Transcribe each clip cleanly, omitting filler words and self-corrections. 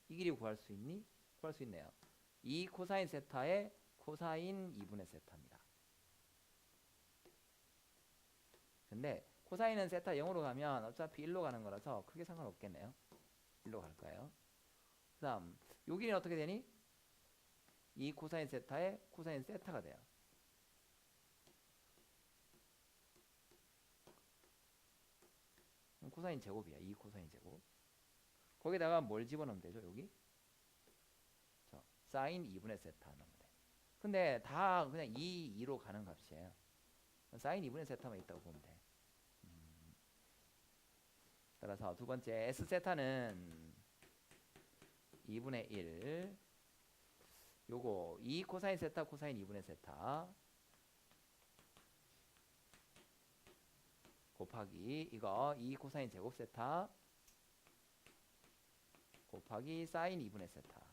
이 길이 구할 수 있니? 구할 수 있네요. 2 코사인 세타의 코사인 2분의 세타입니다. 근데 코사인은 세타 0으로 가면 어차피 1로 가는 거라서 크게 상관없겠네요. 1로 갈 거예요. 그 다음 요 길이는 어떻게 되니? 2 코사인 세타의 코사인 세타가 돼요. 코사인 제곱이야. 2 코사인 제곱. 거기다가 뭘 집어넣으면 되죠? 여기 사인 2분의 세타 넣으면 돼. 근데 다 그냥 2로 가는 값이에요. 사인 2분의 세타만 있다고 보면 돼. 따라서 두 번째 S세타는 2분의 1 요거 2 코사인 세타 코사인 2분의 세타 곱하기 이거 2 코사인 제곱 세타 곱하기 사인 2분의 세타.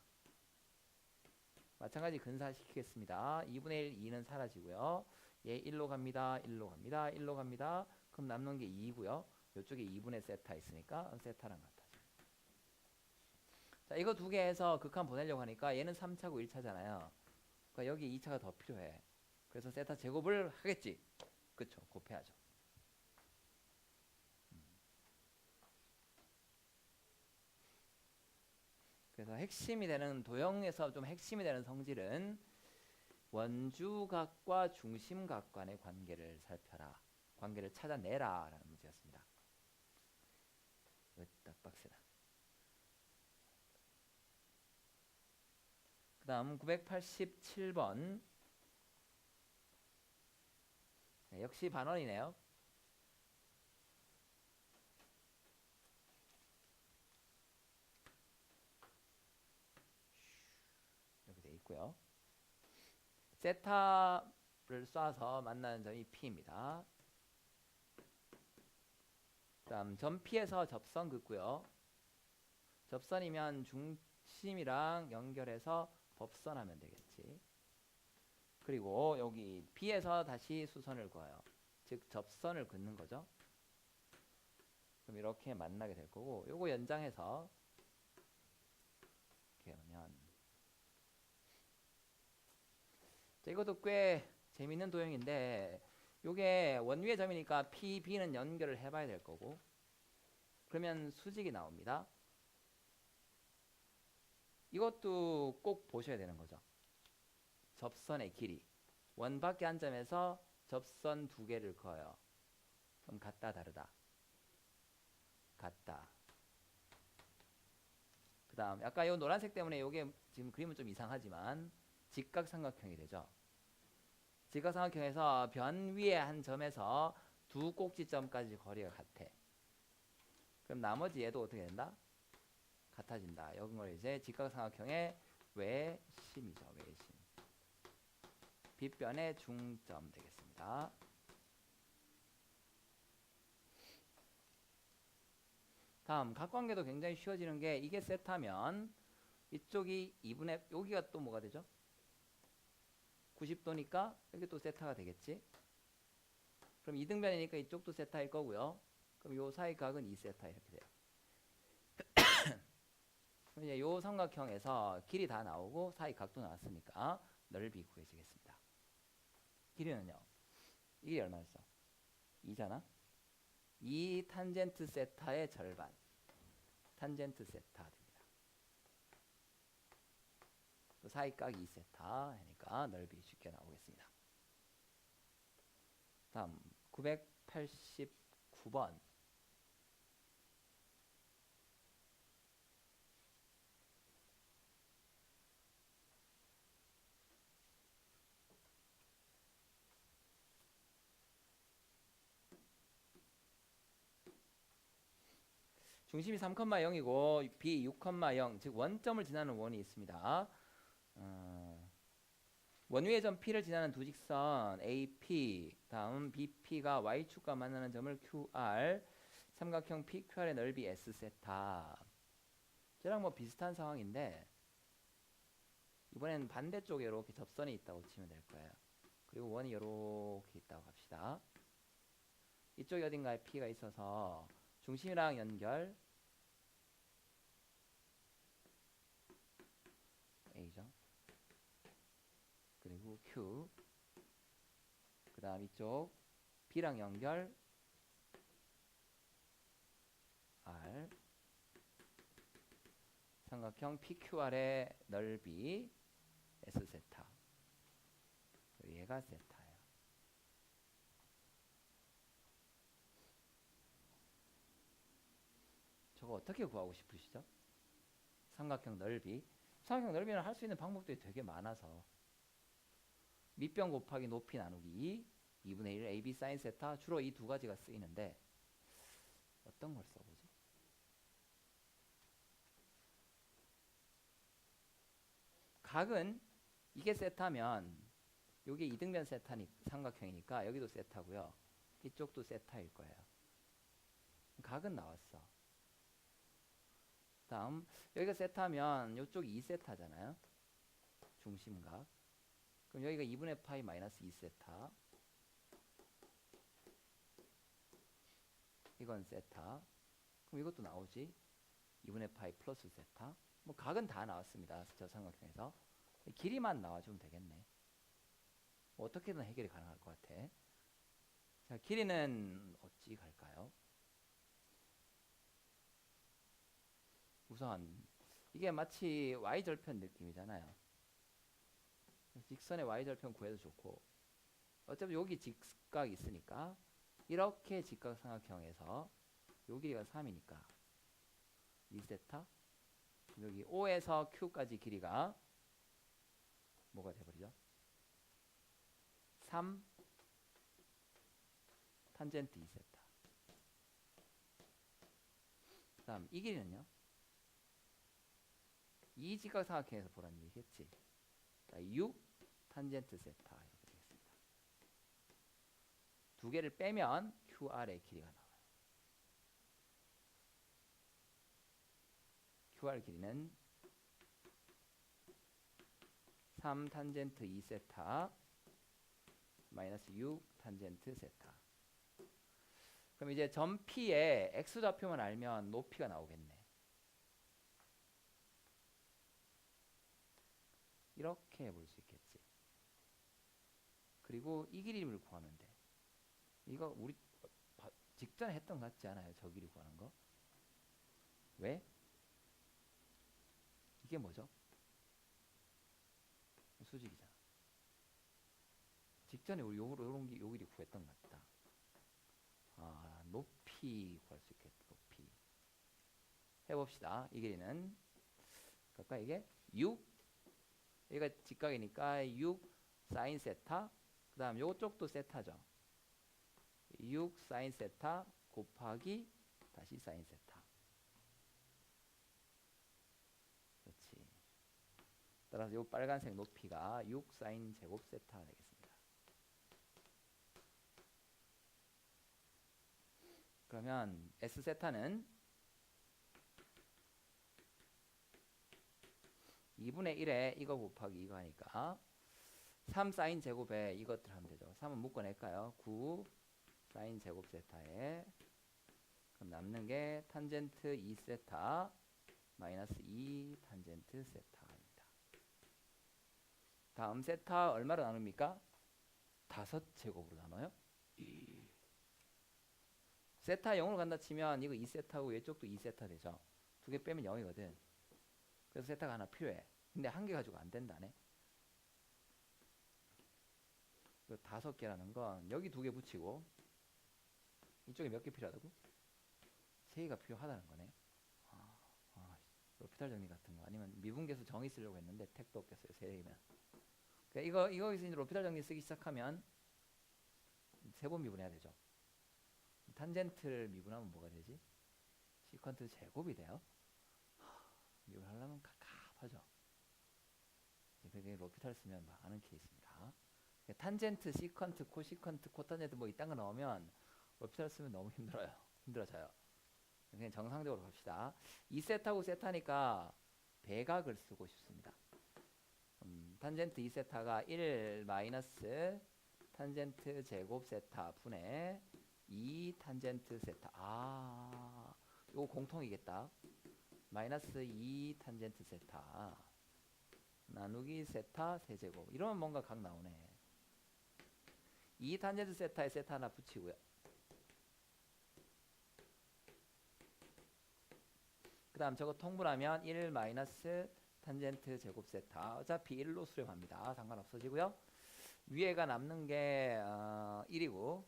마찬가지 근사시키겠습니다. 2분의 1 2는 사라지고요. 얘 1로 갑니다. 1로 갑니다. 1로 갑니다. 그럼 남는 게 2고요. 이쪽에 2분의 세타 있으니까 세타랑 같아져. 자, 이거 두 개 해서 극한 보내려고 하니까 얘는 3차고 1차잖아요. 그러니까 여기 2차가 더 필요해. 그래서 세타 제곱을 하겠지. 그쵸? 곱해야죠. 그래서 핵심이 되는 도형에서 좀 핵심이 되는 성질은 원주각과 중심각 간의 관계를 살펴라. 관계를 찾아내라 라는 문제였습니다. 으딱 빡세다. 그 다음 987번 역시 반원이네요. 이렇게 돼 있고요. 세타를 쏴서 만나는 점이 P입니다. 그 다음 점 P에서 접선 긋고요. 접선이면 중심이랑 연결해서 법선하면 되겠지. 그리고 여기 B에서 다시 수선을 그어요. 즉 접선을 긋는 거죠. 그럼 이렇게 만나게 될 거고 요거 연장해서 이렇게 하면 자, 이것도 꽤 재밌는 도형인데 요게 원위의 점이니까 P, B는 연결을 해봐야 될 거고 그러면 수직이 나옵니다. 이것도 꼭 보셔야 되는 거죠. 접선의 길이 원밖에 한 점에서 접선 두 개를 그어요. 그럼 같다 다르다 같다. 그 다음 아까 요 노란색 때문에 요게 지금 그림은 좀 이상하지만 직각삼각형이 되죠. 직각삼각형에서 변 위에 한 점에서 두 꼭지점까지 거리가 같아. 그럼 나머지 얘도 어떻게 된다? 같아진다. 이걸 이제 직각삼각형의 외심이죠. 외심. 빗변의 중점 되겠습니다. 다음 각관계도 굉장히 쉬워지는 게 이게 세타면 이쪽이 2분의 여기가 또 뭐가 되죠? 90도니까 여기 또 세타가 되겠지. 그럼 이등변이니까 이쪽도 세타일 거고요. 그럼 요 사이 각은 2세타 이렇게 돼요. 그럼 이제 요 삼각형에서 길이 다 나오고 사이 각도 나왔으니까 넓이 구해지겠습니다. 길이는요. 이게 얼마였어? 2잖아. 2 탄젠트 세타의 절반. 탄젠트 세타 됩니다. 또 사이 각 2세타 하니까 넓이 쉽게 나오겠습니다. 다음 989번 중심이 3,0이고 B 6,0 즉 원점을 지나는 원이 있습니다. 원위의 점 P를 지나는 두 직선 AP 다음 BP가 Y축과 만나는 점을 QR 삼각형 PQR의 넓이 S세타. 쟤랑 뭐 비슷한 상황인데 이번엔 반대쪽에 이렇게 접선이 있다고 치면 될 거예요. 그리고 원이 이렇게 있다고 합시다. 이쪽에 어딘가에 P가 있어서 중심이랑 연결 그리고 Q. 그 다음 이쪽 B랑 연결 R. 삼각형 PQR의 넓이 S 세타. 얘가 세타예요. 저거 어떻게 구하고 싶으시죠? 삼각형 넓이. 삼각형 넓이는 할 수 있는 방법들이 되게 많아서 밑변 곱하기 높이 나누기 2분의 1 AB 사인 세타. 주로 이 두 가지가 쓰이는데 어떤 걸 써보지? 각은 이게 세타면 요게 이등변 세타니 삼각형이니까 여기도 세타고요. 이쪽도 세타일 거예요. 각은 나왔어. 다음 여기가 세타면 이쪽이 2세타잖아요. 중심각. 그럼 여기가 2분의 파이 마이너스 2세타. 이건 세타. 그럼 이것도 나오지. 2분의 파이 플러스 세타. 뭐 각은 다 나왔습니다. 저 삼각형에서. 길이만 나와주면 되겠네. 뭐 어떻게든 해결이 가능할 것 같아. 자, 길이는 어찌 갈까요? 우선 이게 마치 y절편 느낌이잖아요. 직선의 y절편 구해도 좋고 어차피 여기 직각이 있으니까 이렇게 직각삼각형에서 요 길이가 3이니까 2세타. 여기 O에서 Q까지 길이가 뭐가 돼버리죠? 3 탄젠트 2세타. 그 다음 이 길이는요? 이 직각삼각형에서 보라는 얘기겠지. 6 탄젠트 세타 이렇게 되겠습니다. 두 개를 빼면 QR의 길이가 나와요. QR 길이는 3 탄젠트 2세타 마이너스 6 탄젠트 세타. 그럼 이제 점 P의 X좌표만 알면 높이가 나오겠네. 이렇게 볼 수 있겠지. 그리고 이 길이를 구하면 돼. 이거 우리 직전에 했던 것 같지 않아요? 저 길이 구하는 거. 왜? 이게 뭐죠? 수직이잖아. 직전에 우리 요런 요 길이 구했던 것 같다. 아, 높이 구할 수 있겠다. 높이. 해봅시다. 이 길이는 그러니까 이게 6. 얘가 직각이니까 6 사인 세타. 그 다음 요쪽도 세타죠. 6 사인 세타 곱하기 다시 사인 세타. 그렇지. 따라서 요 빨간색 높이가 6 사인 제곱 세타가 되겠습니다. 그러면 S 세타는 2분의 1에 이거 곱하기 이거 하니까 3 사인 제곱에 이것들 하면 되죠. 3은 묶어낼까요? 9 사인 제곱 세타에 그럼 남는 게 탄젠트 2세타 마이너스 2 탄젠트 세타입니다. 다음 세타 얼마로 나눕니까? 5제곱으로 나눠요? 세타 0으로 간다 치면 이거 2세타고 이쪽도 2세타 되죠. 두 개 빼면 0이거든. 그래서 세타가 하나 필요해. 근데 한 개 가지고 안 된다네. 그 5개라는 건 여기 2개 붙이고 이쪽에 몇 개 필요하다고? 3개가 필요하다는 거네. 로피탈 정리 같은 거 아니면 미분계수 정의 쓰려고 했는데 택도 없겠어요. 3개면. 그러니까 이거에서 이제 로피탈 정리 쓰기 시작하면 3번 미분해야 되죠. 탄젠트를 미분하면 뭐가 되지? 시컨트 제곱이 돼요. 미분하려면 갑갑하죠. 그게 로피탈 쓰면 많은 케이스입니다. 탄젠트, 시컨트, 코시컨트, 코탄젠트 뭐 이딴 거 나오면 로피탈 쓰면 너무 힘들어져요. 그냥 정상적으로 갑시다. 2세타고 세타니까 배각을 쓰고 싶습니다. 탄젠트 2세타가 1 마이너스 탄젠트 제곱 세타 분의 2 탄젠트 세타. 요거 공통이겠다. 마이너스 2 탄젠트 세타 나누기 세타 세제곱. 이러면 뭔가 각 나오네. 2 탄젠트 세타에 세타 하나 붙이고요. 그 다음 저거 통분하면 1 마이너스 탄젠트 제곱 세타. 어차피 1로 수렴합니다. 상관없어지고요. 위에가 남는 게 1이고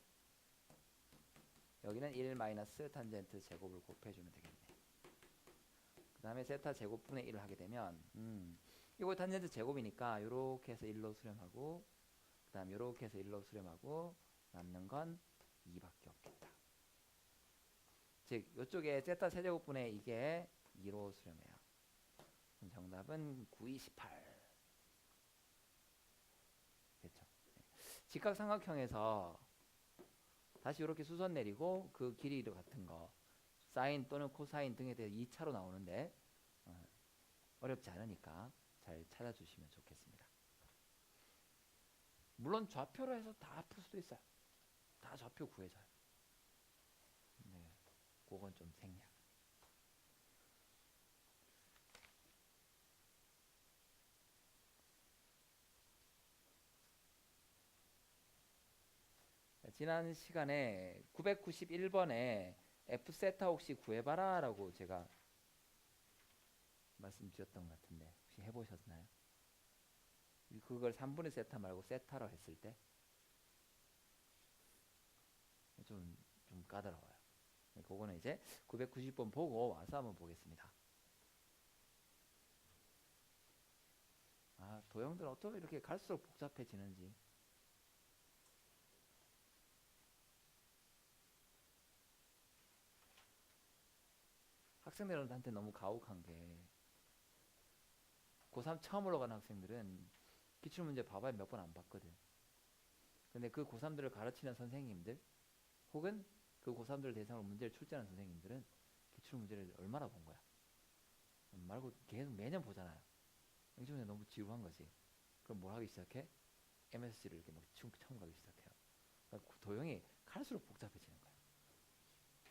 여기는 1 마이너스 탄젠트 제곱을 곱해주면 되겠네. 그 다음에 세타 제곱분의 1을 하게 되면 이거 탄젠트 제곱이니까 요렇게 해서 1로 수렴하고 그 다음 요렇게 해서 1로 수렴하고 남는 건 2밖에 없겠다. 즉 요쪽에 세타 세제곱분의 이게 2로 수렴해요. 그럼 정답은 9, 2, 18 됐죠. 직각삼각형에서 다시 이렇게 수선 내리고 그 길이 같은 거 사인 또는 코사인 등에 대해 2차로 나오는데 어렵지 않으니까 잘 찾아주시면 좋겠습니다. 물론 좌표로 해서 다 풀 수도 있어요. 다 좌표 구해져요. 네, 그건 좀 생략. 지난 시간에 991번에 F세타 혹시 구해봐라 라고 제가 말씀드렸던 것 같은데 혹시 해보셨나요? 그걸 3분의 세타 말고 세타로 했을 때 좀 까다로워요. 그거는 이제 990번 보고 와서 한번 보겠습니다. 도형들은 어떻게 이렇게 갈수록 복잡해지는지. 학생들한테 너무 가혹한 게 고3 처음 올라가는 학생들은 기출문제 봐봐야 몇 번 안 봤거든. 근데 그 고3들을 가르치는 선생님들 혹은 그 고3들 대상으로 문제를 출제하는 선생님들은 기출문제를 얼마나 본 거야. 말고 계속 매년 보잖아요. 기출문제 너무 지루한 거지. 그럼 뭘 하기 시작해? MSC를 이렇게 막 첨가하기 시작해요. 그러니까 도형이 갈수록 복잡해지는 거야.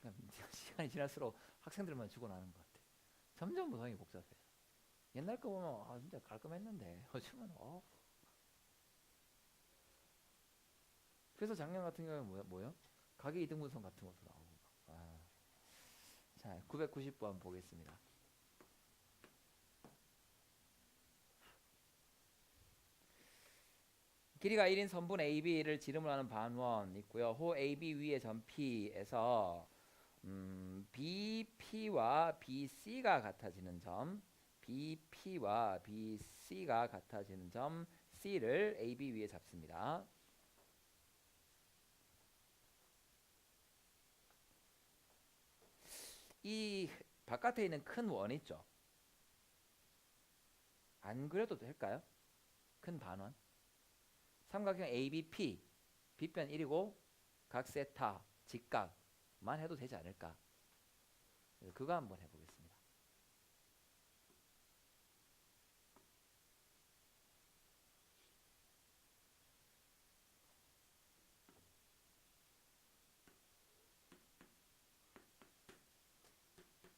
그러니까 시간이 지날수록 학생들만 죽어나는 것 같아. 점점 도형이 복잡해져. 옛날 거 보면 진짜 깔끔했는데 요즘은 그래서 작년 같은 경우는 뭐요? 가계 이등분선 같은 것도 나오고. 자, 990번 보겠습니다. 길이가 1인 선분 AB를 지름을 하는 반원 있고요. 호 AB 위의 점 P에서 BP와 BC가 같아지는 점, BP와 BC가 같아지는 점 C를 AB 위에 잡습니다. 이 바깥에 있는 큰 원 있죠? 안 그려도 될까요? 큰 반원. 삼각형 ABP, B변 1이고 각 세타, 직각만 해도 되지 않을까? 그거 한번 해보겠습니다.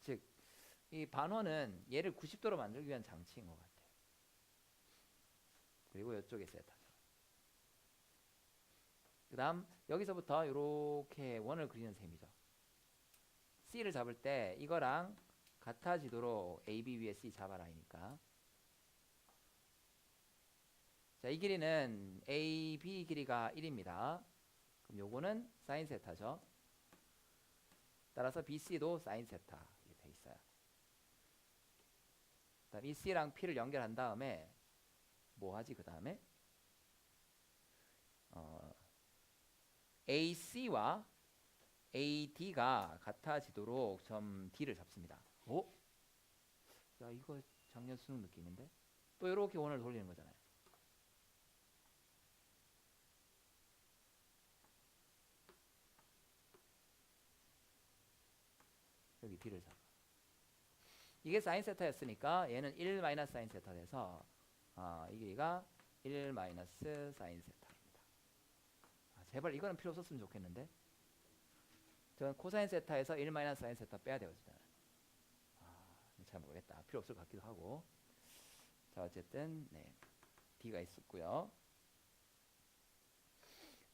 즉, 이 반원은 얘를 90도로 만들기 위한 장치인 것 같아요. 그리고 이쪽에 세타죠. 그 다음 여기서부터 이렇게 원을 그리는 셈이죠. C를 잡을 때 이거랑 같아지도록 AB 위에 C 잡아라니까. 자, 이 길이는 AB 길이가 1입니다. 그럼 요거는 사인 세타죠. 따라서 BC도 사인 세타 이렇게 돼 있어요. 그다음 이 C랑 P를 연결한 다음에 뭐 하지? 그 다음에 AC와 AD가 같아지도록 점 D를 잡습니다. 오? 야, 이거 작년 수능 느낌인데? 또 이렇게 원을 돌리는 거잖아요. 여기 D를 잡아. 이게 사인 세타였으니까 얘는 1 마이너스 사인 세타 돼서 이 길이가 1 마이너스 사인 세타입니다. 제발 이거는 필요 없었으면 좋겠는데 저는 코사인 세타에서 1 마이너스 사인 세타 빼야 되거든요. 잘 모르겠다. 필요 없을 것 같기도 하고. 자, 어쨌든 네, D가 있었고요.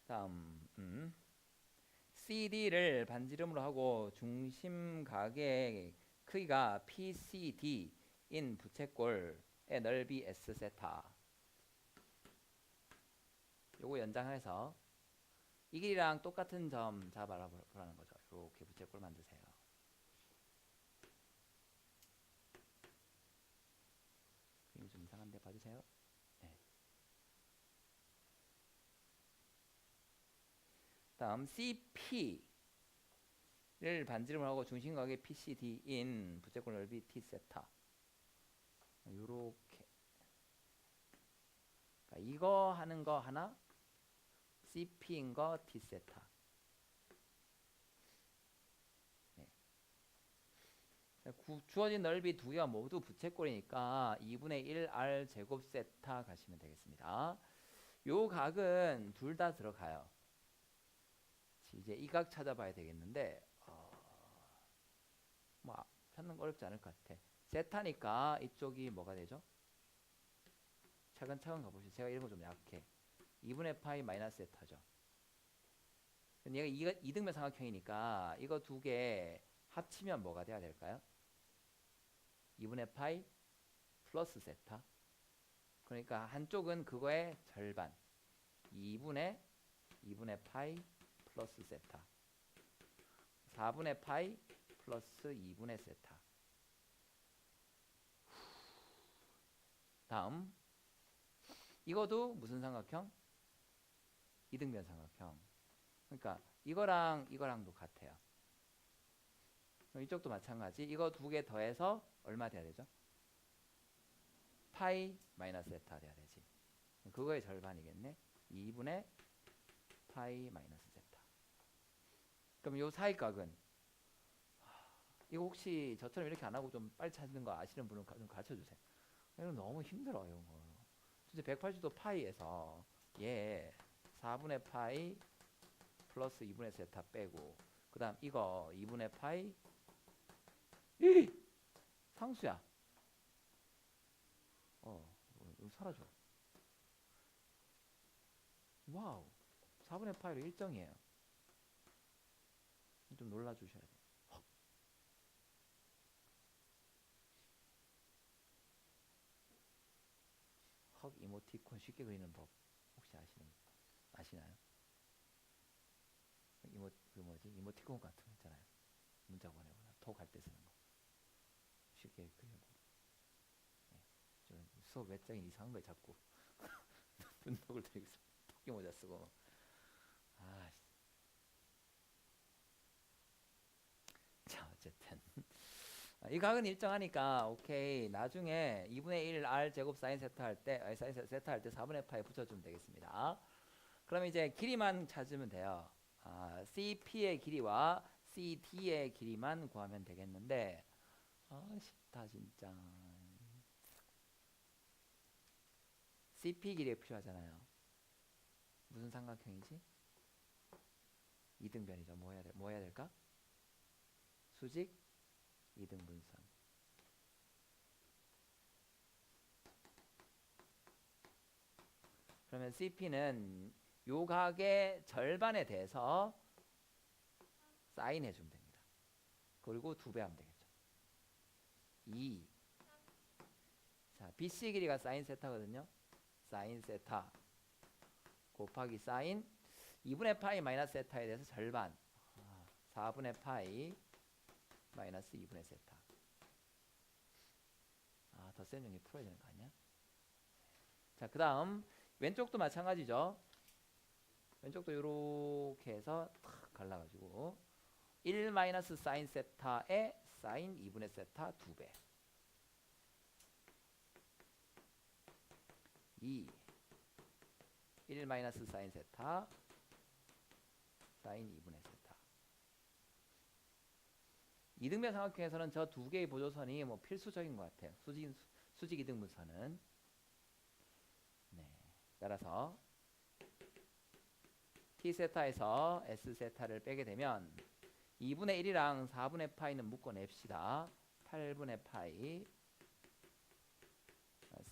다음 CD를 반지름으로 하고 중심각의 크기가 PCD인 부채꼴의 넓이 S 세타. 요거 연장해서 이 길이랑 똑같은 점 잡아보라는 거죠. 이렇게 부채꼴 만드세요. 그림이 좀 이상한데 봐주세요. 네. 다음 CP를 반지름을 하고 중심각의 PCD인 부채꼴 넓이 T 세타. 요렇게. 그러니까 이거 하는 거 하나, CP인 거 T 세타. 네. 주어진 넓이 두 개가 모두 부채꼴이니까 2분의 1 R 제곱 세타 가시면 되겠습니다. 요 각은 둘 다 들어가요. 이제 이 각 찾아봐야 되겠는데 뭐 찾는 거 어렵지 않을 것 같아. 세타니까 이쪽이 뭐가 되죠? 차근차근 가보시죠. 제가 이런 거 좀 약해. 2분의 파이 마이너스 세타죠. 얘가 이등변 삼각형이니까 이거 두 개 합치면 뭐가 돼야 될까요? 2분의 파이 플러스 세타. 그러니까 한쪽은 그거의 절반. 2분의 파이 플러스 세타. 4분의 파이 플러스 2분의 세타. 다음 이것도 무슨 삼각형? 이등변 삼각형. 그러니까 이거랑도 같아요. 이쪽도 마찬가지. 이거 두 개 더해서 얼마 돼야 되죠? 파이 마이너스 세타 돼야 되지. 그거의 절반이겠네. 2분의 파이 마이너스 세타. 그럼 요 사이각은 이거 혹시 저처럼 이렇게 안 하고 좀 빨리 찾는 거 아시는 분은 좀 가르쳐 주세요. 이거 너무 힘들어 이런 거. 진짜 180도 파이에서 얘 4분의 파이 플러스 2분의 세타 빼고 그 다음 이거 2분의 파이 상수야. 이거 사라져. 와우. 4분의 파이로 일정이에요. 좀 놀라주셔야 돼요. 헉 이모티콘 쉽게 그리는 법 혹시 아시나요? 이모티콘 같은 거 있잖아요. 문자 보내거나 톡 할 때 쓰는 거 쉽게 그리는 법. 네. 좀 수업 외적인 이상한 걸 자꾸 분석을 드리고 있어. 토끼 모자 쓰고. 자 어쨌든 이 각은 일정하니까 오케이. 나중에 2분의 1 R 제곱 사인 세타 할 때 사인 세타 할 때 4분의 파이 붙여주면 되겠습니다. 그럼 이제 길이만 찾으면 돼요. CP의 길이와 CD의 길이만 구하면 되겠는데 쉽다 진짜. CP 길이 필요하잖아요. 무슨 삼각형이지? 이등변이죠. 뭐 해야 될까? 수직 이등분선. 그러면 CP는 요 각의 절반에 대해서 사인 해주면 됩니다. 그리고 2배 하면 되겠죠. 2. 자, BC 길이가 사인 세타거든요. 사인 세타 곱하기 사인 2분의 파이 마이너스 세타에 대해서 절반 4분의 파이 마이너스 2분의 세타. 덧셈 정리 풀어야 되는 거 아니야? 자, 그 다음 왼쪽도 마찬가지죠. 왼쪽도 이렇게 해서 탁 갈라가지고 1 마이너스 사인 세타에 사인 2분의 세타 2배 2 1 마이너스 사인 세타 사인 2분의 세타. 이등변 삼각형에서는 저 두 개의 보조선이 뭐 필수적인 것 같아요. 수직 이등분선은. 네. 따라서 T세타에서 S세타를 빼게 되면 2분의 1이랑 4분의 파이는 묶어냅시다. 8분의 파이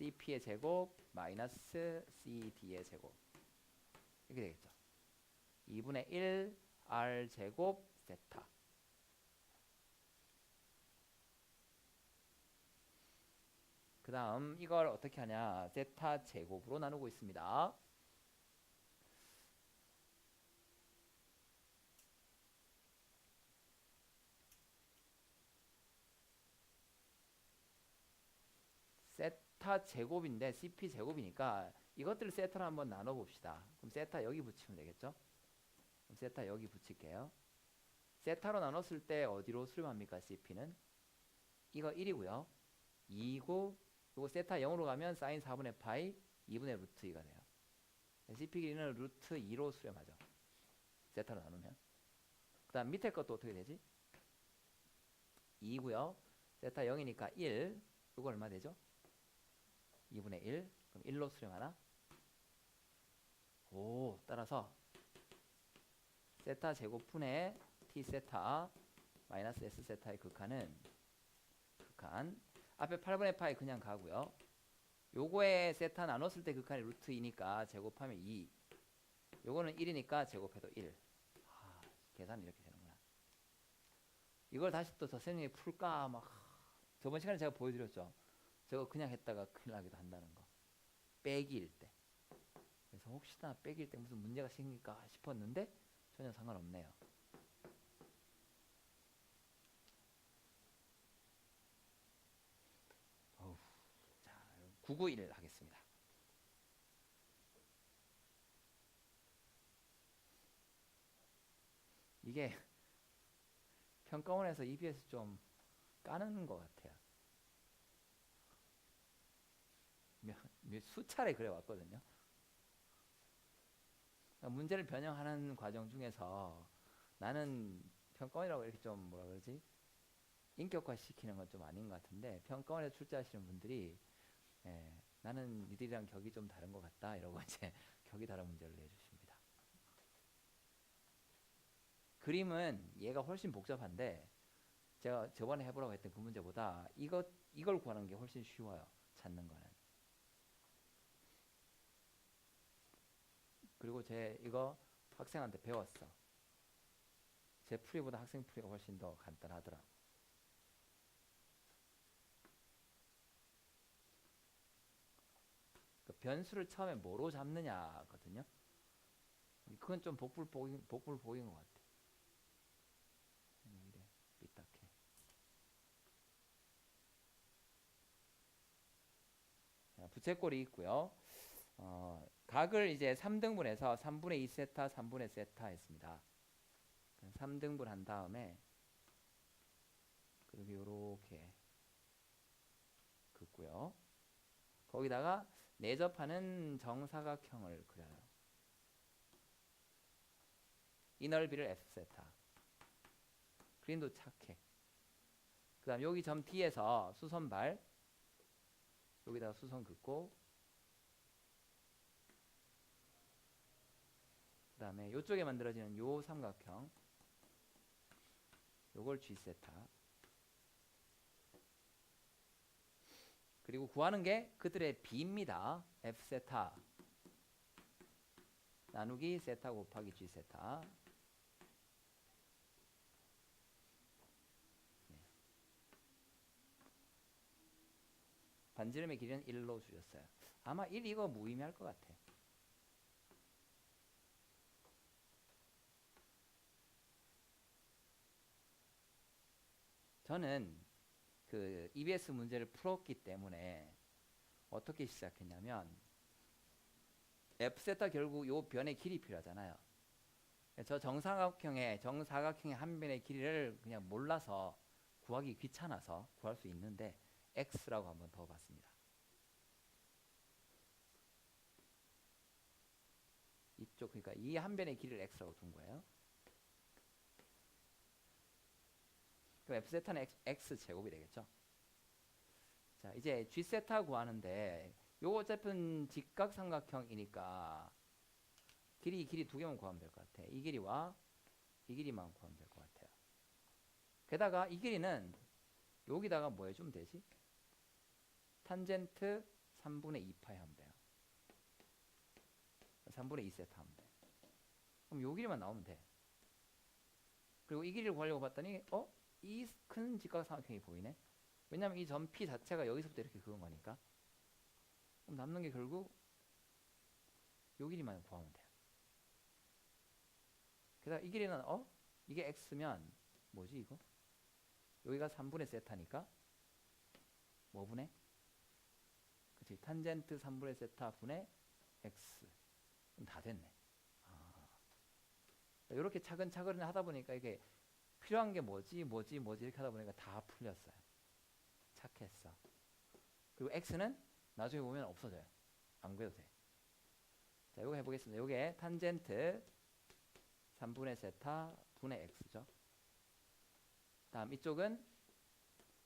CP의 제곱 마이너스 CD의 제곱 이렇게 되겠죠. 2분의 1 R 제곱 세타. 그 다음 이걸 어떻게 하냐. 세타 제곱으로 나누고 있습니다. 세타 제곱인데 CP 제곱이니까 이것들을 세타로 한번 나눠 봅시다. 그럼 세타 여기 붙이면 되겠죠? 그럼 세타 여기 붙일게요. 세타로 나눴을 때 어디로 수렴합니까? CP는 이거 1이고요. 2고 이거 세타 0으로 가면 사인 4분의 파이 2분의 루트 2가 돼요. CP 길이는 루트 2로 수렴하죠. 세타로 나누면. 그 다음 밑에 것도 어떻게 되지? 2고요. 세타 0이니까 1. 이거 얼마 되죠? 2분의 1. 그럼 1로 수렴하나? 오, 따라서 세타 제곱분의 t 세타 마이너스 s 세타의 극한은 극한 앞에 8분의 파이 그냥 가고요. 요거에 세타 나눴을 때 극한이 루트 2니까 제곱하면 2. 요거는 1이니까 제곱해도 1. 아, 계산이 이렇게 되는구나. 이걸 다시 또 선생님이 풀까 막 저번 시간에 제가 보여드렸죠. 저거 그냥 했다가 큰일 나기도 한다는 거. 빼기일 때. 그래서 혹시나 빼기일 때 무슨 문제가 생길까 싶었는데 전혀 상관없네요. 자, 991 하겠습니다. 이게 평가원에서 EBS 좀 까는 것 같아요. 수차례 그래 왔거든요. 문제를 변형하는 과정 중에서 나는 평가원이라고 이렇게 좀 뭐라 그러지? 인격화 시키는 건 좀 아닌 것 같은데 평가원에 출제하시는 분들이 나는 니들이랑 격이 좀 다른 것 같다 이러고 이제 격이 다른 문제를 내주십니다. 그림은 얘가 훨씬 복잡한데 제가 저번에 해보라고 했던 그 문제보다 이걸 구하는 게 훨씬 쉬워요. 찾는 거는. 그리고 제 이거 학생한테 배웠어. 제 풀이보다 학생 풀이가 훨씬 더 간단하더라고. 그 변수를 처음에 뭐로 잡느냐거든요. 그건 좀 복불복인 것 같아. 이래 삐딱해. 자, 부채꼴이 있고요. 각을 이제 3등분해서 3분의 2세타, 3분의 세타 했습니다. 3등분 한 다음에 그리고 요렇게 긋고요. 거기다가 내접하는 정사각형을 그려요. 이 넓이를 F세타. 그림도 착해. 그 다음 여기 점 D에서 수선발 여기다가 수선 긋고 그 다음에 이쪽에 만들어지는 요 삼각형 요걸 G세타. 그리고 구하는 게 그들의 B입니다. F세타 나누기 세타 곱하기 G세타. 반지름의 길이는 1로 주셨어요. 아마 1 이거 무의미할 것 같아. 저는 그 EBS 문제를 풀었기 때문에 어떻게 시작했냐면 F세타 결국 요 변의 길이 필요하잖아요. 저 정사각형의 한 변의 길이를 그냥 몰라서 구하기 귀찮아서 구할 수 있는데 X라고 한번 더 봤습니다. 이쪽 그러니까 이 한 변의 길이를 X라고 둔 거예요. 그럼 F세타는 X 제곱이 되겠죠. 자, 이제 G세타 구하는데 요거 어차피 직각삼각형이니까 길이 두 개만 구하면 될 것 같아. 이 길이와 이 길이만 구하면 될 것 같아요. 게다가 이 길이는 여기다가 뭐 해주면 되지? 탄젠트 3분의 2파이 하면 돼요. 3분의 2 세트 하면 돼. 그럼 요 길이만 나오면 돼. 그리고 이 길이를 구하려고 봤더니 이 큰 직각삼각형이 보이네. 왜냐면 이 점 P 자체가 여기서부터 이렇게 그은 거니까. 그럼 남는 게 결국 요 길이만 구하면 돼요. 게다가 이 길이는 이게 x면 뭐지 이거? 여기가 3분의 세타니까 뭐 분의? 그치, 탄젠트 3분의 세타 분의 x. 그럼 다 됐네. 이렇게 차근차근 하다 보니까 이게 필요한 게 뭐지 이렇게 하다 보니까 다 풀렸어요. 착했어. 그리고 x는 나중에 보면 없어져요. 안 그래도 돼. 자, 이거 해보겠습니다. 이게 탄젠트 3분의 세타 분의 x죠. 다음 이쪽은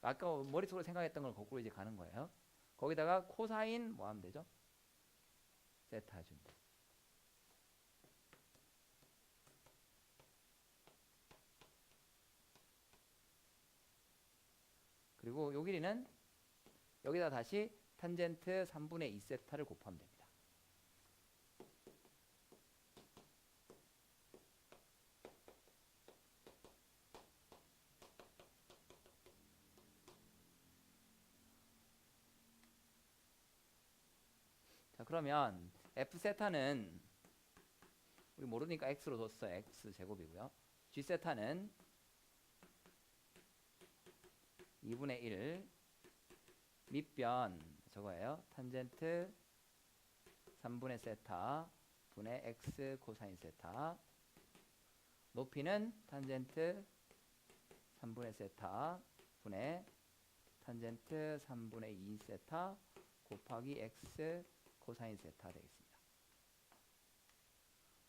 아까 머릿속으로 생각했던 걸 거꾸로 이제 가는 거예요. 거기다가 코사인 뭐 하면 되죠? 세타 해주면 돼. 그리고 요 길이는 여기다 다시 탄젠트 3분의 2 세타를 곱하면 됩니다. 자, 그러면 f 세타는 우리 모르니까 x로 뒀어. x 제곱이고요. g 세타는 2분의 1 밑변 저거예요. 탄젠트 3분의 세타 분의 x 코사인 세타. 높이는 탄젠트 3분의 세타 분의 탄젠트 3분의 2 세타 곱하기 x 코사인 세타 되겠습니다.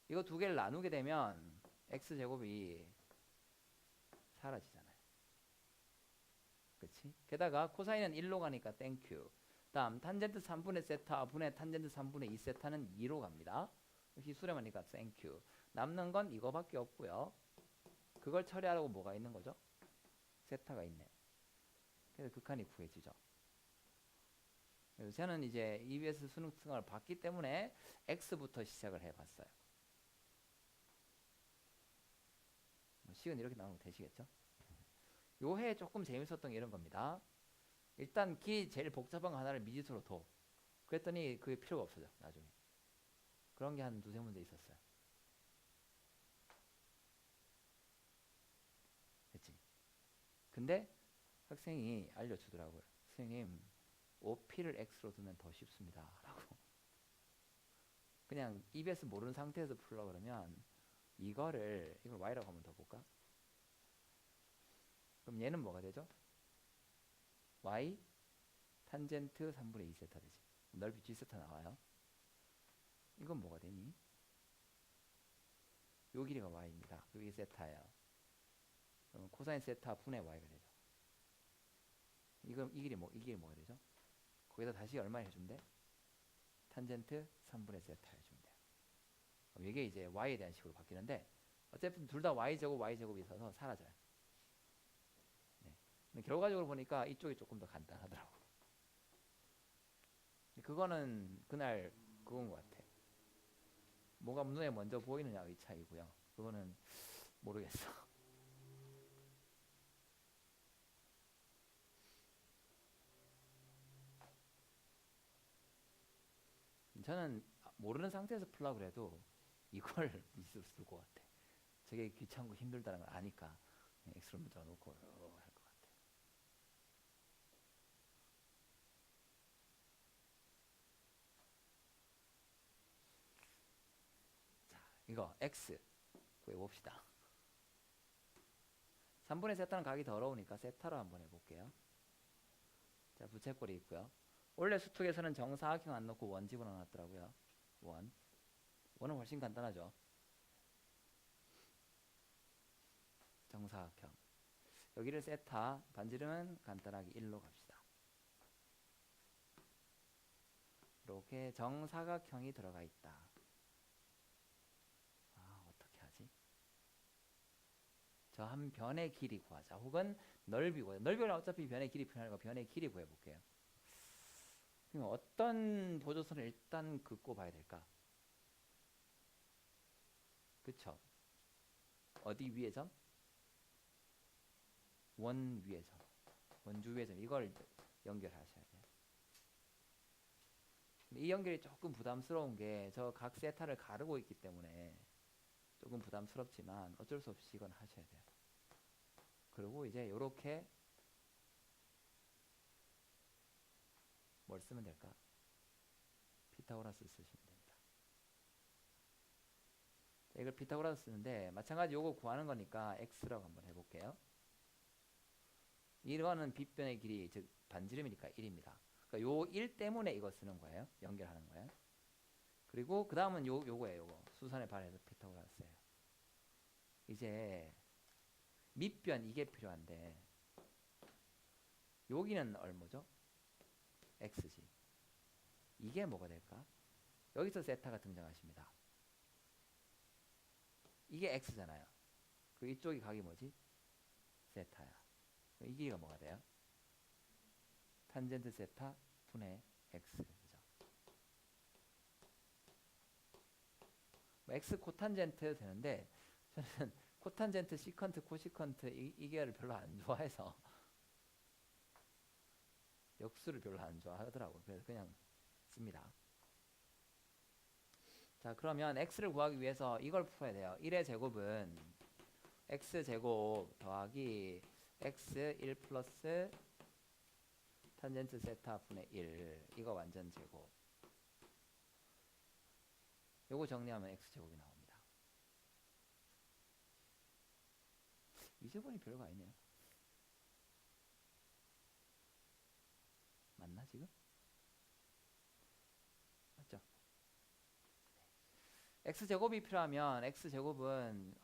이거 두 개를 나누게 되면 x제곱이 사라지잖아요. 그치? 게다가 코사인은 1로 가니까 땡큐. 다음 탄젠트 3분의 세타 분의 탄젠트 3분의 2 세타는 2로 갑니다. 역시 수렴하니까 땡큐. 남는 건 이거밖에 없고요. 그걸 처리하려고 뭐가 있는 거죠? 세타가 있네. 그래서 극한이 구해지죠. 저는 이제 EBS 수능 특강을 봤기 때문에 X부터 시작을 해봤어요. 식은 이렇게 나오면 되시겠죠? 요 해 조금 재밌었던 게 이런 겁니다. 일단 길이 제일 복잡한 거 하나를 미지수로 둬. 그랬더니 그게 필요가 없어져 나중에. 그런 게 한 두세 문제 있었어요. 됐지? 근데 학생이 알려주더라고요. 선생님, OP를 X로 두면 더 쉽습니다. 라고. 그냥 EBS 모르는 상태에서 풀려고 그러면 이걸 Y라고 한번 더 볼까? 그럼 얘는 뭐가 되죠? Y 탄젠트 3분의 2 세타 되지. 넓이 G 세타 나와요. 이건 뭐가 되니? 요 길이가 Y입니다. 여기 세타예요. 그러면 코사인 세타 분의 Y가 되죠. 이 길이 뭐가 되죠? 거기다 다시 얼마 해주면 돼? 탄젠트 3분의 세타 해주면 돼요. 그럼 이게 이제 Y에 대한 식으로 바뀌는데 어쨌든 둘 다 Y제곱이 있어서 사라져요. 네. 근데 결과적으로 보니까 이쪽이 조금 더 간단하더라고. 그거는 그날 그건 것 같아. 뭐가 눈에 먼저 보이느냐의 차이고요. 그거는 모르겠어. 저는 모르는 상태에서 풀려고 그래도 이걸 미스로 쓸 것 같아. 저게 귀찮고 힘들다는 걸 아니까 X로 문자 놓고 할 것 같아. 자, 이거 X 구해봅시다. 3분의 세타는 가기 더러우니까 세타로 한번 해볼게요. 자, 부채꼴이 있고요. 원래 수특에서는 정사각형 안 넣고 원 집어넣어놨더라고요. 원은 훨씬 간단하죠. 정사각형. 여기를 세타, 반지름은 간단하게 1로 갑시다. 이렇게 정사각형이 들어가 있다. 어떻게 하지? 저 한 변의 길이 구하자. 혹은 넓이 구하자. 넓이는 어차피 변의 길이 표현하니까 변의 길이 구해볼게요. 그럼 어떤 보조선을 일단 긋고 봐야 될까? 그쵸? 어디 위의 점? 원 위의 점. 원주 위의 점. 이걸 연결하셔야 돼요. 이 연결이 조금 부담스러운 게 저 각 세타를 가르고 있기 때문에 조금 부담스럽지만 어쩔 수 없이 이건 하셔야 돼요. 그리고 이제 요렇게 뭘 쓰면 될까? 피타고라스 쓰시면 됩니다. 자, 이걸 피타고라스 쓰는데 마찬가지 요거 구하는 거니까 x라고 한번 해볼게요. 이거는 빗변의 길이 즉 반지름이니까 1입니다. 그러니까 요 1 때문에 이거 쓰는 거예요. 연결하는 거예요. 그리고 그 다음은 요거예요. 요거 수선에 반해서 피타고라스예요. 이제 밑변 이게 필요한데 여기는 얼마죠? x지. 이게 뭐가 될까? 여기서 세타가 등장하십니다. 이게 x잖아요. 그 이쪽이 각이 뭐지? 세타야. 이 길이가 뭐가 돼요? 탄젠트 세타 분의 x. 그죠? 뭐 x 코탄젠트 되는데 저는 코탄젠트, 시컨트, 코시컨트 이 계열을 별로 안 좋아해서 역수를 별로 안 좋아하더라고요. 그래서 그냥 씁니다. 자, 그러면 x를 구하기 위해서 이걸 풀어야 돼요. 1의 제곱은 x제곱 더하기 x 1 플러스 탄젠트 세타 분의 1 이거 완전 제곱. 요거 정리하면 x제곱이 나옵니다. 이 제곱이 별거 아니네요. 맞나 지금? 맞죠? x제곱이 필요하면 x제곱은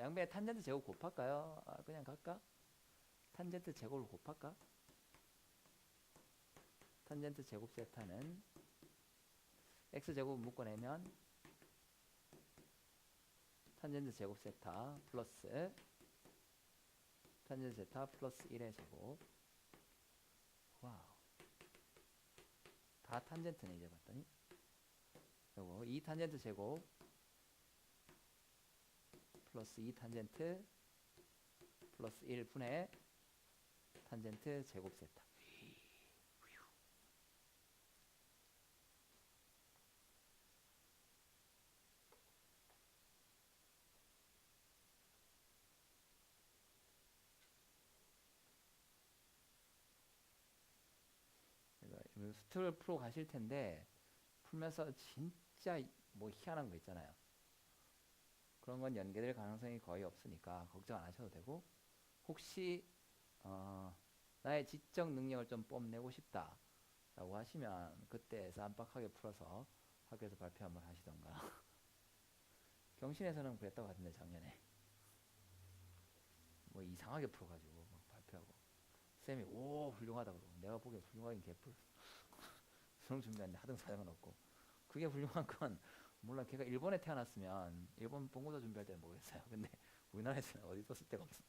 양변에 탄젠트 제곱 곱할까요? 그냥 갈까? 탄젠트 제곱을 곱할까? 탄젠트 제곱 세타는 x제곱 묶어내면 탄젠트 제곱 세타 플러스 탄젠트 세타 플러스 1의 제곱. 와우. 다 탄젠트네 이제 봤더니. 요거 2 탄젠트 제곱 플러스 2 탄젠트 플러스 1 분의 탄젠트 제곱 세타. 수트를 풀어 가실 텐데 풀면서 진짜 뭐 희한한 거 있잖아요. 그런 건 연계될 가능성이 거의 없으니까 걱정 안 하셔도 되고, 혹시 나의 지적 능력을 좀 뽐내고 싶다 라고 하시면 그때 쌈박하게 풀어서 학교에서 발표 한번 하시던가. 경신에서는 그랬다고 하던데 작년에 뭐 이상하게 풀어가지고 막 발표하고 쌤이 오 훌륭하다 그러고 내가 보기엔 훌륭하긴 개뿔. 수능 준비하는데 하등 사정은 없고. 그게 훌륭한 건 몰라. 걔가 일본에 태어났으면 일본 본고사 준비할 때는 모르겠어요. 근데 우리나라에서는 어디서 쓸 데가 없어.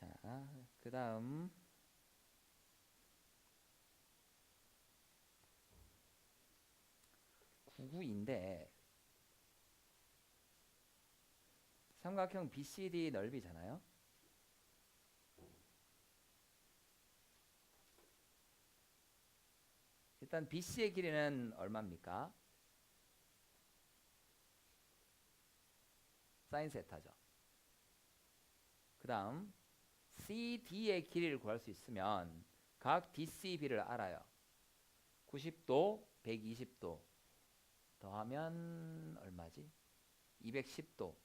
자, 그 다음 9구인데 삼각형 BCD 넓이잖아요. 일단 BC의 길이는 얼마입니까? 사인 세타죠. 그 다음 CD의 길이를 구할 수 있으면 각 DCB를 알아요. 90도, 120도 더하면 얼마지? 210도.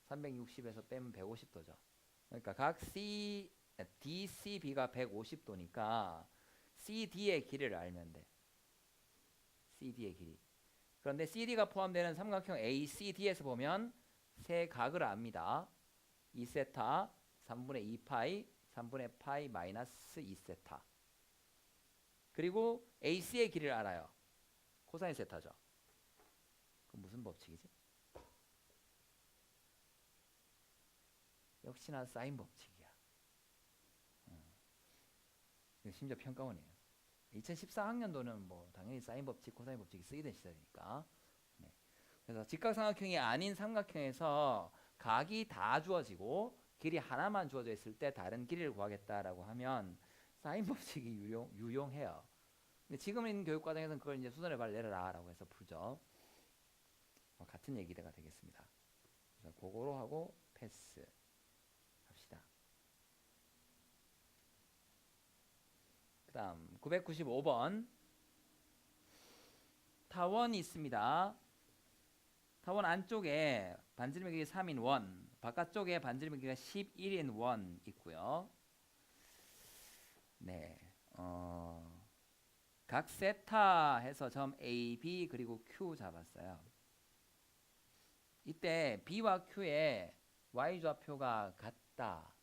360에서 빼면 150도죠. 그러니까 각 DCB가 150도니까 CD의 길이를 알면 돼. CD의 길이. 그런데 CD가 포함되는 삼각형 ACD에서 보면 세 각을 압니다. 2세타, 3분의 2파이, 3분의 파이 마이너스 2세타. 그리고 AC의 길이를 알아요. 코사인 세타죠. 그럼 무슨 법칙이지? 역시나 사인 법칙이야. 심지어 평가원이에요. 2014학년도는 뭐 당연히 사인 법칙, 코사인 법칙이 쓰이던 시절이니까. 네. 그래서 직각삼각형이 아닌 삼각형에서 각이 다 주어지고 길이 하나만 주어져 있을 때 다른 길이를 구하겠다라고 하면 사인 법칙이 유용해요. 근데 지금 있는 교육 과정에서는 그걸 이제 수선의 발 내려라라고 해서 풀죠. 같은 얘기가 되겠습니다. 그래서 그거로 하고 패스 합시다. 그 다음 995번 타원이 있습니다. 타원 안쪽에 반지름의 길이 3인 원, 바깥쪽에 반지름의 길이가 11인 원 있고요. 네, 각 세타 해서 점 A, B 그리고 Q 잡았어요. 이때 B와 Q의 Y좌표가 같다.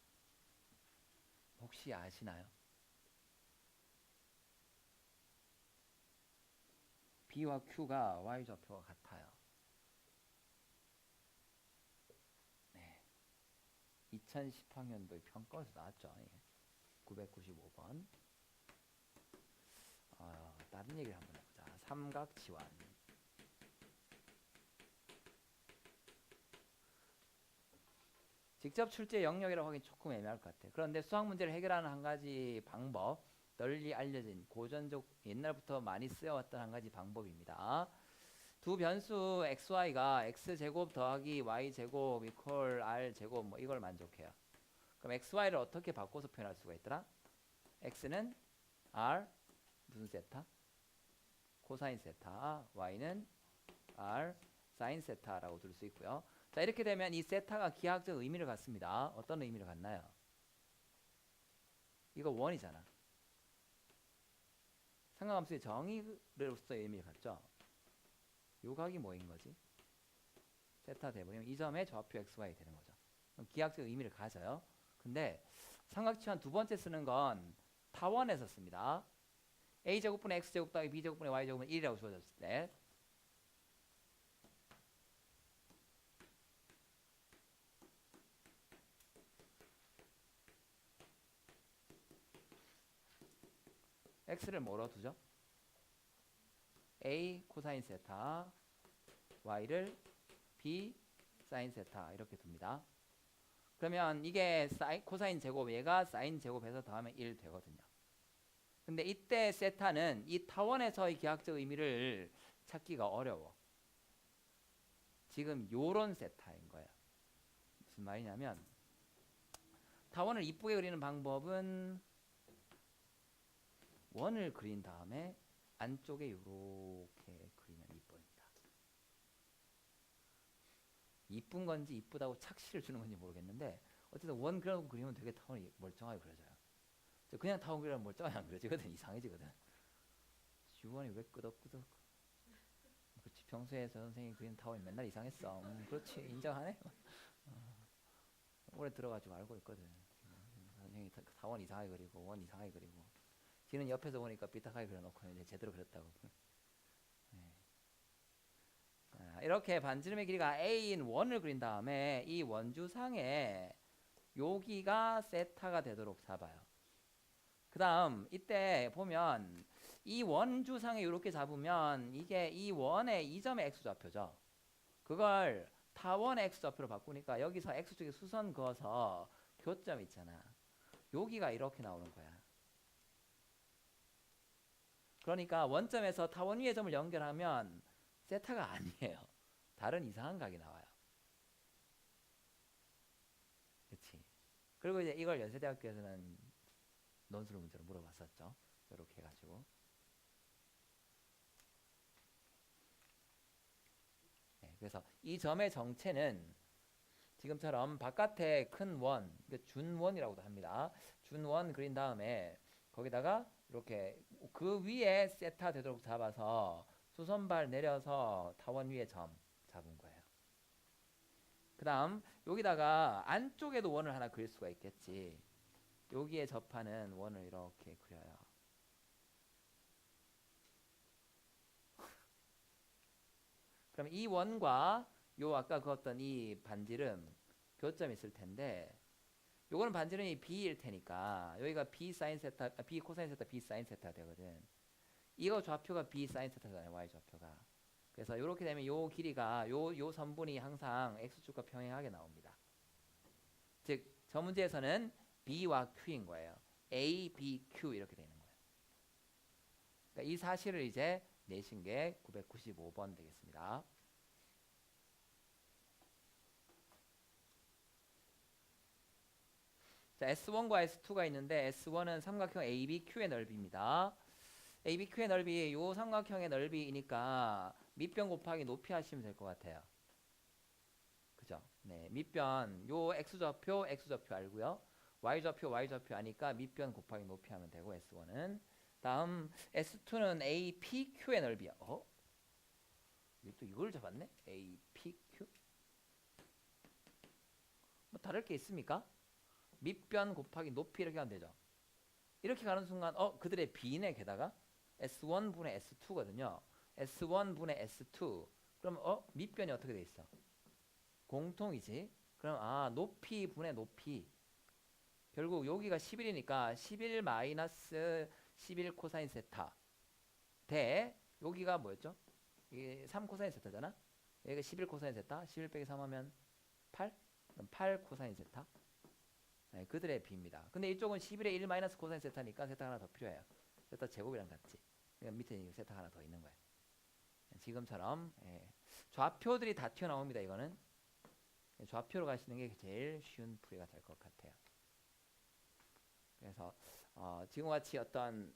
혹시 아시나요? B와 Q가 Y좌표가 같아요. 네. 2010학년도에 평가에서 나왔죠. 995번. 다른 얘기를 한번 해보자. 삼각지환. 직접 출제 영역이라고 하긴 조금 애매할 것 같아요. 그런데 수학 문제를 해결하는 한 가지 방법, 널리 알려진 고전적 옛날부터 많이 쓰여왔던 한 가지 방법입니다. 두 변수 xy가 x제곱 더하기 y제곱 이퀄 r제곱 뭐 이걸 만족해요. 그럼 xy를 어떻게 바꿔서 표현할 수가 있더라? x는 r 무슨 세타? 코사인 세타, y는 r 사인 세타라고 둘 수 있고요. 자, 이렇게 되면 이 세타가 기하학적 의미를 갖습니다. 어떤 의미를 갖나요? 이거 원이잖아. 삼각함수의 정의로서의 의미를 갖죠. 요 각이 뭐인 거지? 세타 돼버리면 이 점의 좌표 xy 되는 거죠. 그럼 기하학적 의미를 가져요. 근데 삼각지환 두 번째 쓰는 건 타원에서 씁니다. a제곱분의 x제곱 더하기 b제곱분의 y제곱은 1이라고 주어졌을 때 x를 뭐로 두죠? a 코사인 세타, y를 b 사인 세타 이렇게 둡니다. 그러면 이게 코사인 제곱, 얘가 사인 제곱해서 더하면 1 되거든요. 근데 이때 세타는 이 타원에서의 기하학적 의미를 찾기가 어려워. 지금 요런 세타인 거예요. 무슨 말이냐면 타원을 이쁘게 그리는 방법은 원을 그린 다음에 안쪽에 이렇게 그리면 이쁩니다. 이쁜 건지 이쁘다고 착시를 주는 건지 모르겠는데 어쨌든 원 그리면 되게 타원이 멀쩡하게 그려져요. 그냥 타원 그리면 멀쩡하게 안 그려지거든. 이상해지거든. 주원이 왜 끄덕끄덕. 그렇지. 평소에 저 선생님이 그리는 타원이 맨날 이상했어. 그렇지. 인정하네. 오래 들어가지고 알고 있거든. 선생님이 타원 이상하게 그리고 원 이상하게 그리고 지는 옆에서 보니까 삐딱하게 그려놓고 이제 제대로 그렸다고. 네. 이렇게 반지름의 길이가 a인 원을 그린 다음에 이 원주상에 여기가 세타가 되도록 잡아요. 그 다음 이때 보면 이 원주상에 이렇게 잡으면 이게 이 원의 이 점의 x좌표죠. 그걸 타원의 x좌표로 바꾸니까 여기서 x쪽에 수선 그어서 교점 있잖아. 여기가 이렇게 나오는 거야. 그러니까 원점에서 타원 위의 점을 연결하면 세타가 아니에요. 다른 이상한 각이 나와요. 그렇지. 그리고 이제 이걸 연세대학교에서는 논술 문제로 물어봤었죠. 이렇게 해가지고. 네, 그래서 이 점의 정체는 지금처럼 바깥에 큰 원, 준원이라고도 합니다. 준원 그린 다음에 거기다가 이렇게 그 위에 세타 되도록 잡아서 수선발 내려서 타원 위에 점 잡은 거예요. 그 다음 여기다가 안쪽에도 원을 하나 그릴 수가 있겠지. 여기에 접하는 원을 이렇게 그려요. 그럼 이 원과 요 아까 그었던 이 반지름 교점이 있을 텐데 요거는 반지름이 b일 테니까 여기가 b 사인 세타, b 코사인 세타, b 사인 세타 되거든. 이거 좌표가 b 사인 세타잖아요. y 좌표가. 그래서 이렇게 되면 요 길이가 요 선분이 항상 x축과 평행하게 나옵니다. 즉 저 문제에서는 b와 q인 거예요. a, b, q 이렇게 되는 거예요. 그러니까 이 사실을 이제 내신 게 995번 되겠습니다. 자, S1과 S2가 있는데 S1은 삼각형 ABQ의 넓이입니다. ABQ의 넓이, 요 삼각형의 넓이니까 밑변 곱하기 높이 하시면 될 것 같아요. 그죠? 네, 밑변 요 X좌표 알고요. Y좌표 아니까 밑변 곱하기 높이 하면 되고 S1은. 다음 S2는 APQ의 넓이야. 또 이걸 잡았네? APQ? 뭐 다를 게 있습니까? 밑변 곱하기 높이 이렇게 하면 되죠. 이렇게 가는 순간 그들의 B네 게다가 S1분의 S2거든요. S1분의 S2 그럼 밑변이 어떻게 돼 있어? 공통이지. 그럼 높이 분의 높이 결국 여기가 11이니까 11 마이너스 11 코사인 세타 대 여기가 뭐였죠? 이게 3 코사인 세타잖아. 여기가 11 코사인 세타 11 빼기 3 하면 8? 그럼 8 코사인 세타. 네, 그들의 B입니다. 근데 이쪽은 11의 1 마이너스 코사인 세타니까 세타 하나 더 필요해요. 세타 제곱이랑 같이. 그러니까 밑에 세타 하나 더 있는 거예요. 지금처럼 좌표들이 다 튀어나옵니다. 이거는 좌표로 가시는 게 제일 쉬운 풀이가 될 것 같아요. 그래서 지금과 같이 어떤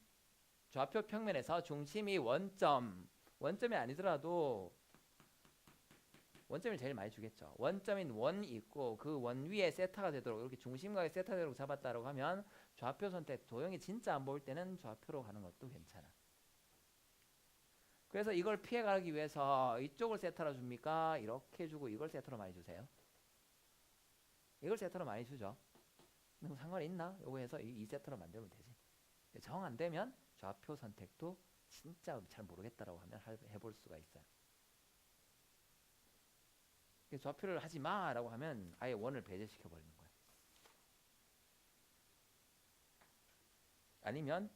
좌표 평면에서 중심이 원점이 아니더라도 원점을 제일 많이 주겠죠. 원점인 원이 있고 그 원 위에 세타가 되도록 이렇게 중심각에 세타 되도록 잡았다고 하면 좌표 선택 도형이 진짜 안 보일 때는 좌표로 가는 것도 괜찮아. 그래서 이걸 피해가기 위해서 이쪽을 세타로 줍니까? 이렇게 주고 이걸 세타로 많이 주세요. 이걸 세타로 많이 주죠. 근데 상관이 있나? 요거 해서 이 세타로 만들면 되지. 정 안 되면 좌표 선택도 진짜 잘 모르겠다라고 하면 해볼 수가 있어요. 좌표를 하지 마라고 하면 아예 원을 배제시켜 버리는 거예요. 아니면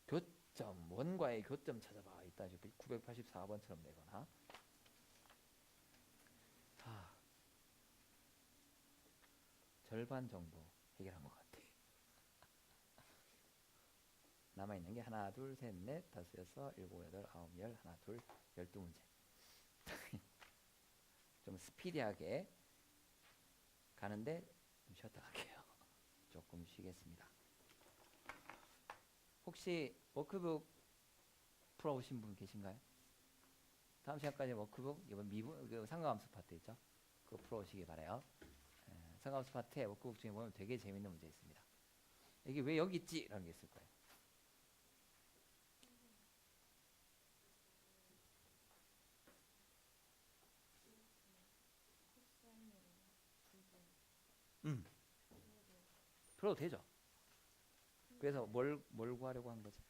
교점, 원과의 교점 찾아봐. 이따 984번처럼 내거나. 절반 정도 해결한 것 같아. 남아있는 게 하나, 둘, 셋, 넷, 다섯, 여섯, 일곱, 여덟, 아홉, 열, 하나, 둘, 12문제. 좀 스피디하게 가는데 좀 쉬었다 갈게요. 조금 쉬겠습니다. 혹시 워크북 풀어오신 분 계신가요? 다음 시간까지 워크북 이번 미분 상가함수 파트 있죠? 그거 풀어오시기 바라요. 상가함수 파트에 워크북 중에 보면 되게 재밌는 문제 있습니다. 이게 왜 여기 있지? 라는 게 있을 거예요. 풀어도 되죠. 그래서 뭘 구하려고 한 거죠?